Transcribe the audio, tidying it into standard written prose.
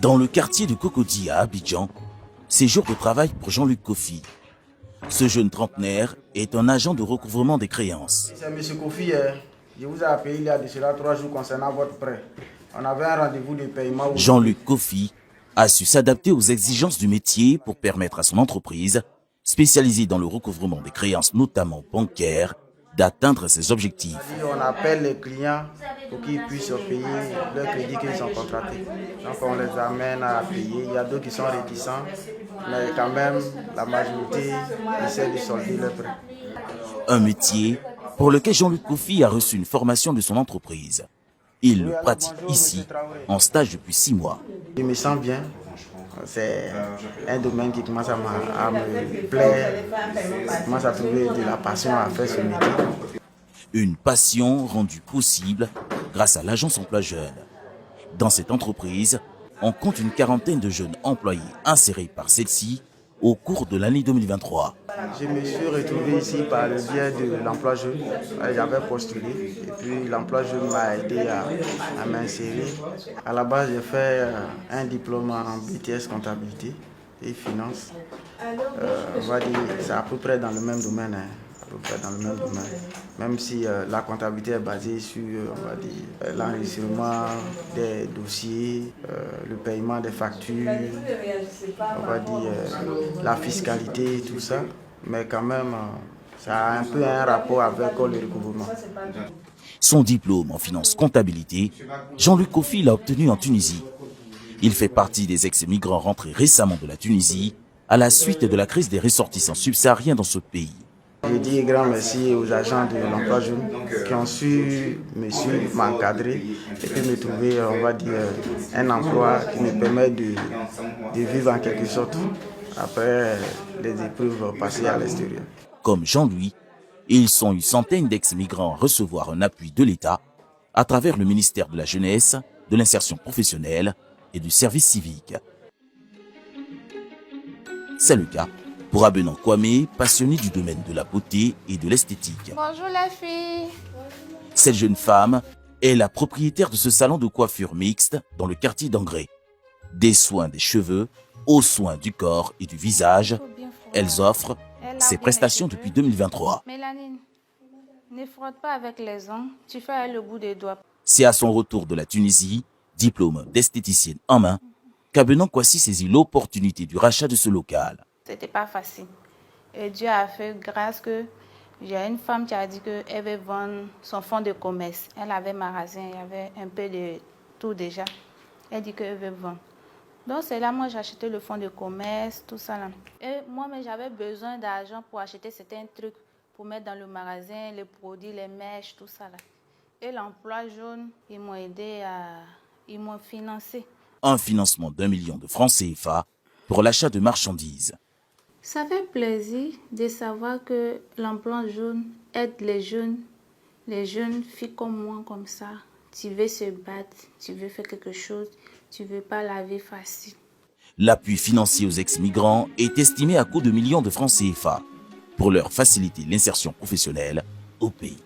Dans le quartier de Cocody à Abidjan, c'est jour de travail pour Jean-Luc Kofi. Ce jeune trentenaire est un agent de recouvrement des créances. C'est M. Kofi, je vous ai appelé il y a de cela 3 jours concernant votre prêt. On avait un rendez-vous de paiement. Jean-Luc Kofi a su s'adapter aux exigences du métier pour permettre à son entreprise, spécialisée dans le recouvrement des créances notamment bancaires, d'atteindre ses objectifs. On appelle les clients pour qu'ils puissent payer leurs crédits qu'ils ont contractés. Donc on les amène à payer. Il y a d'autres qui sont réticents, mais quand même la majorité essaie de solder leurs prêts. Un métier pour lequel Jean-Luc Kofi a reçu une formation de son entreprise. Il le pratique ici, en stage depuis 6 mois. Je me sens bien. C'est un domaine qui commence à me plaire. Je commence à trouver de la passion à faire ce métier. Une passion rendue possible grâce à l'agence Emploi Jeune. Dans cette entreprise, on compte une quarantaine de jeunes employés insérés par celle-ci au cours de l'année 2023. Je me suis retrouvé ici par le biais de l'emploi jeune. J'avais postulé et puis l'emploi jeune m'a aidé à m'insérer. À la base, j'ai fait un diplôme en BTS comptabilité et finance. On va dire c'est à peu près dans le même domaine. Même si la comptabilité est basée sur l'enregistrement des dossiers, le paiement des factures, on va dire la fiscalité, tout ça. Mais quand même, ça a un peu un rapport avec le recouvrement. Son diplôme en finance comptabilité, Jean-Luc Kofi l'a obtenu en Tunisie. Il fait partie des ex-migrants rentrés récemment de la Tunisie à la suite de la crise des ressortissants subsahariens dans ce pays. Je dis grand merci aux agents de l'emploi jeune qui ont su me suivre, m'encadrer et puis me trouver, on va dire, un emploi qui me permet de vivre en quelque sorte après les épreuves passées à l'extérieur. Comme Jean-Louis, ils sont une centaine d'ex-migrants à recevoir un appui de l'État à travers le ministère de la Jeunesse, de l'Insertion professionnelle et du service civique. C'est le cas pour Abenan Kwame, passionné du domaine de la beauté et de l'esthétique. Bonjour la fille. Cette jeune femme est la propriétaire de ce salon de coiffure mixte dans le quartier d'Angré. Des soins des cheveux aux soins du corps et du visage, elles offrent ces prestations depuis 2023. Mélanine, ne frotte pas avec les ongles, tu fais le bout des doigts. C'est à son retour de la Tunisie, diplôme d'esthéticienne en main, qu'Abenan Kwasi saisit l'opportunité du rachat de ce local. C'était pas facile. Et Dieu a fait grâce que j'ai une femme qui a dit qu'elle veut vendre son fonds de commerce. Elle avait magasin, il y avait un peu de tout déjà. Elle dit qu'elle veut vendre. Donc c'est là, moi j'ai acheté le fonds de commerce, tout ça là. Et moi-même j'avais besoin d'argent pour acheter certains trucs, pour mettre dans le magasin, les produits, les mèches, tout ça là. Et l'emploi jaune, ils m'ont aidé ils m'ont financé. Un financement d'1 million de francs CFA pour l'achat de marchandises. Ça fait plaisir de savoir que l'emploi jaune aide les jeunes filles comme moi, comme ça. Tu veux se battre, tu veux faire quelque chose, tu veux pas la vie facile. L'appui financier aux ex-migrants est estimé à coût de millions de francs CFA pour leur faciliter l'insertion professionnelle au pays.